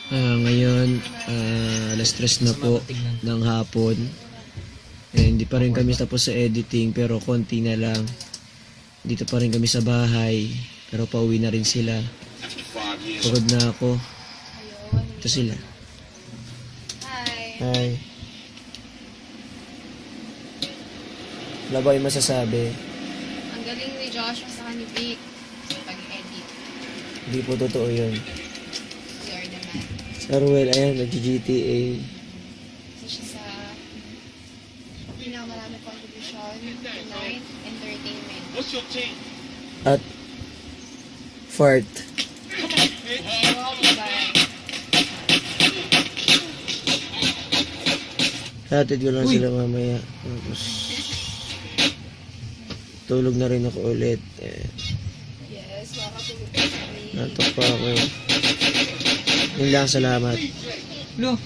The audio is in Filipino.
Ngayon, alas 3 na po ng hapon. Hindi pa rin kami tapos sa editing pero konti na lang. Dito pa rin kami sa bahay pero pauwi na rin sila. Pagod na ako. Ito sila. Hi. Wala ba yung masasabi? Ang galing ni Joshua sa ni Vic sa pag-edit. Hindi po totoo yun. You are the man. Si Arwel, ayan, nag-GTA. Isa siya sa pinakamarami contribution tonight, entertainment. What's your team? At fart. Oh, bye. Hatid ko lang sila mamaya. Tapos, tulog na rin ako ulit. Yes, makakatulog ka sa Natok pa ako. Yun lang, salamat. Lo,